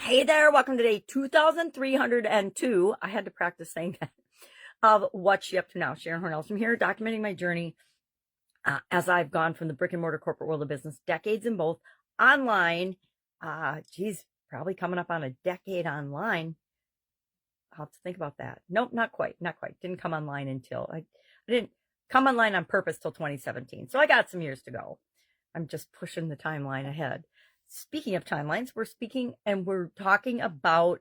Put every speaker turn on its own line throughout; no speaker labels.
Hey there, welcome to day 2302. I had to practice saying that, of What's She Up To Now. Sharon Horne-Ellstrom here, documenting my journey as I've gone from the brick and mortar corporate world of business, decades in both, online. Probably coming up on a decade online. I'll have to think about that. Nope, not quite. Didn't come online until I didn't come online on purpose till 2017. So I got some years to go. I'm just pushing the timeline ahead. Speaking of timelines, we're talking about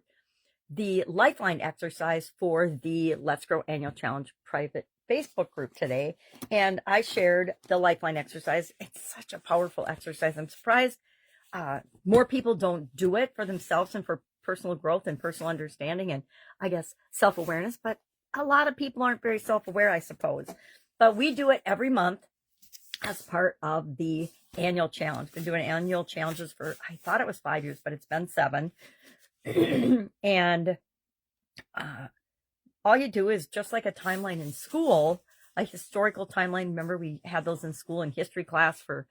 the Lifeline exercise for the Let's Grow Annual Challenge private Facebook group today. And I shared the Lifeline exercise. It's such a powerful exercise. I'm surprised more people don't do it for themselves and for personal growth and personal understanding and, I guess, self-awareness. But a lot of people aren't very self-aware, I suppose. But we do it every month as part of the annual challenge. Been doing annual challenges for, I thought it was 5 years, but it's been 7. And all you do is just like a timeline in school, a historical timeline. Remember, we had those in school in history class for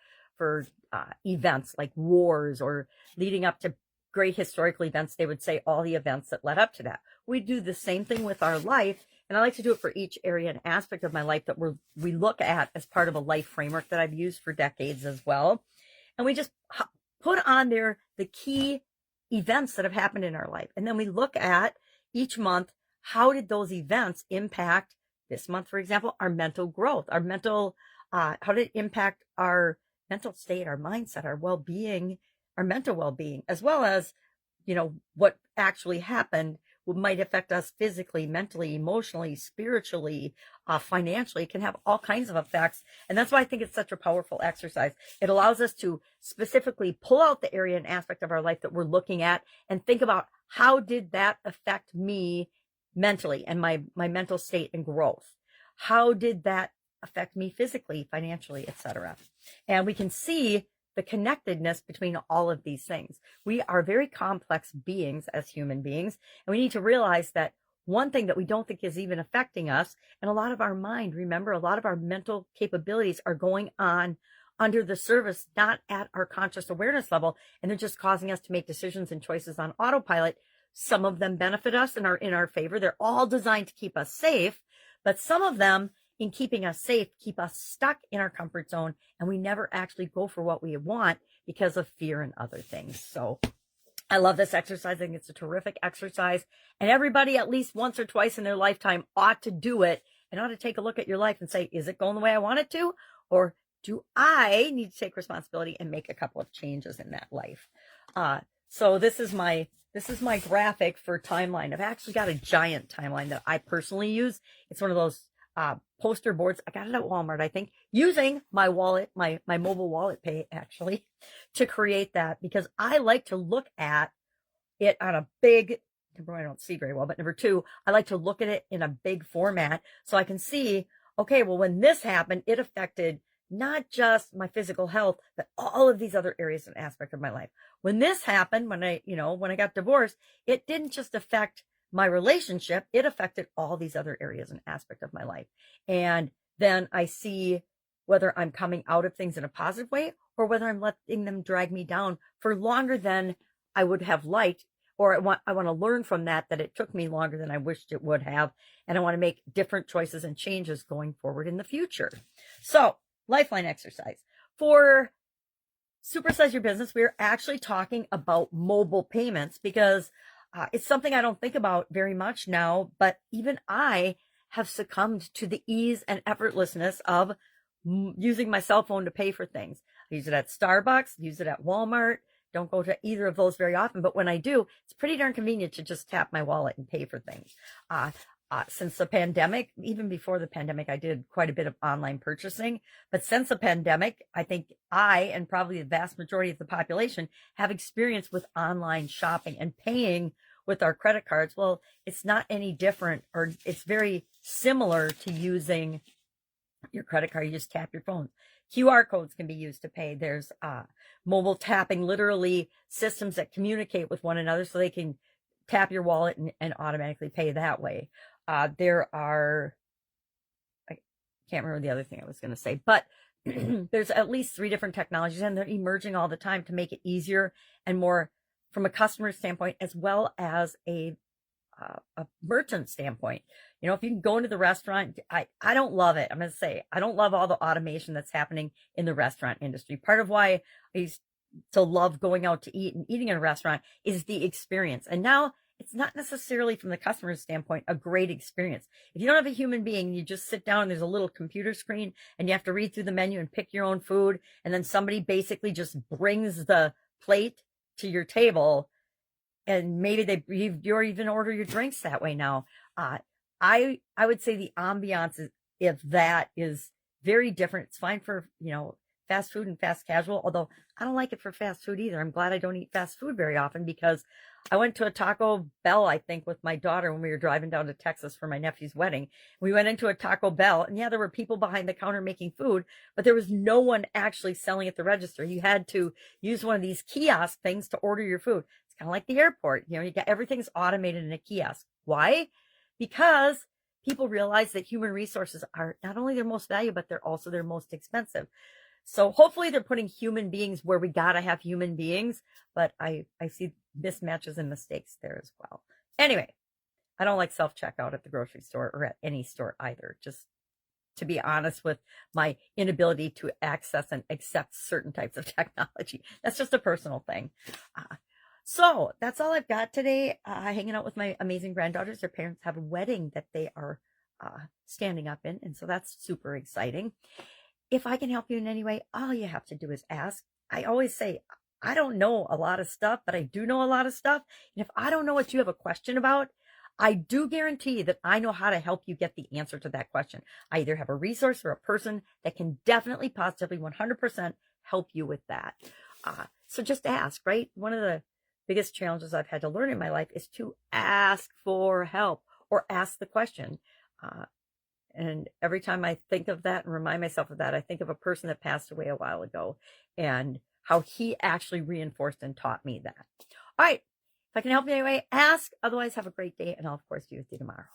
events like wars or leading up to great historical events. They would say all the events that led up to that. We do the same thing with our life. And I like to do it for each area and aspect of my life that we look at as part of a life framework that I've used for decades as well. And we just put on there the key events that have happened in our life. And then we look at each month, how did those events impact this month, for example, our mental growth, our mental, how did it impact our mental state, our mindset, our well-being, our mental well-being, as well as, what actually happened might affect us physically, mentally, emotionally, spiritually, financially. It can have all kinds of effects. And that's why I think it's such a powerful exercise. It allows us to specifically pull out the area and aspect of our life that we're looking at and think about, how did that affect me mentally and my mental state and growth? How did that affect me physically, financially, etc.? And we can see the connectedness between all of these things. We are very complex beings as human beings, and we need to realize that one thing that we don't think is even affecting us, and a lot of our mind, remember, a lot of our mental capabilities are going on under the surface, not at our conscious awareness level, and they're just causing us to make decisions and choices on autopilot. Some of them benefit us and are in our favor. They're all designed to keep us safe, but some of them, in keeping us safe, keep us stuck in our comfort zone, and we never actually go for what we want because of fear and other things. So I love this exercise. I think it's a terrific exercise, and everybody at least once or twice in their lifetime ought to do it and ought to take a look at your life and say, is it going the way I want it to? Or do I need to take responsibility and make a couple of changes in that life? So this is my graphic for timeline. I've actually got a giant timeline that I personally use. It's one of those poster boards. I got it at Walmart, I think, using my wallet, my mobile wallet pay, actually, to create that, because I like to look at it on a big, number one, I don't see very well, but number two, I like to look at it in a big format so I can see, okay, well, when this happened, it affected not just my physical health, but all of these other areas and aspects of my life. When this happened, when I got divorced, it didn't just affect my relationship, it affected all these other areas and aspects of my life. And then I see whether I'm coming out of things in a positive way or whether I'm letting them drag me down for longer than I would have liked. Or I want to learn from that it took me longer than I wished it would have. And I want to make different choices and changes going forward in the future. So, Lifeline exercise. For Supersize Your Business, we're actually talking about mobile payments, because it's something I don't think about very much now, but even I have succumbed to the ease and effortlessness of using my cell phone to pay for things. I use it at Starbucks, use it at Walmart. Don't go to either of those very often, but when I do, it's pretty darn convenient to just tap my wallet and pay for things. Since the pandemic, even before the pandemic, I did quite a bit of online purchasing. But since the pandemic, I think I, and probably the vast majority of the population, have experience with online shopping and paying with our credit cards. Well, it's not any different, or it's very similar to using your credit card. You just tap your phone. QR codes can be used to pay. There's mobile tapping, literally systems that communicate with one another so they can tap your wallet and automatically pay that way. There are, I can't remember the other thing I was going to say, but there's at least 3 different technologies, and they're emerging all the time to make it easier and more from a customer standpoint as well as a merchant standpoint. You know, if you can go into the restaurant, I don't love it. I'm going to say, I don't love all the automation that's happening in the restaurant industry. Part of why I used to love going out to eat and eating in a restaurant is the experience. And now it's not necessarily from the customer's standpoint a great experience. If you don't have a human being, you just sit down and there's a little computer screen and you have to read through the menu and pick your own food. And then somebody basically just brings the plate to your table, and maybe you even order your drinks that way now. I would say the ambiance if that is very different. It's fine for, fast food and fast casual, although I don't like it for fast food either. I'm glad I don't eat fast food very often, because I went to a Taco Bell, I think, with my daughter when we were driving down to Texas for my nephew's wedding. We went into a Taco Bell, and yeah, there were people behind the counter making food, but there was no one actually selling at the register. You had to use one of these kiosk things to order your food. It's kind of like the airport. You got everything's automated in a kiosk. Why? Because people realize that human resources are not only their most valuable, but they're also their most expensive. So hopefully they're putting human beings where we got to have human beings, but I see mismatches and mistakes there as well. Anyway, I don't like self-checkout at the grocery store or at any store either, just to be honest with my inability to access and accept certain types of technology. That's just a personal thing. So that's all I've got today. Hanging out with my amazing granddaughters. Their parents have a wedding that they are standing up in, and so that's super exciting. If I can help you in any way, all you have to do is ask. I always say, I don't know a lot of stuff, but I do know a lot of stuff. And if I don't know what you have a question about, I do guarantee that I know how to help you get the answer to that question. I either have a resource or a person that can definitely, positively, 100% help you with that. So just ask, right? One of the biggest challenges I've had to learn in my life is to ask for help or ask the question. And every time I think of that and remind myself of that, I think of a person that passed away a while ago and how he actually reinforced and taught me that. All right. If I can help you anyway, ask. Otherwise, have a great day. And I'll, of course, be with you tomorrow.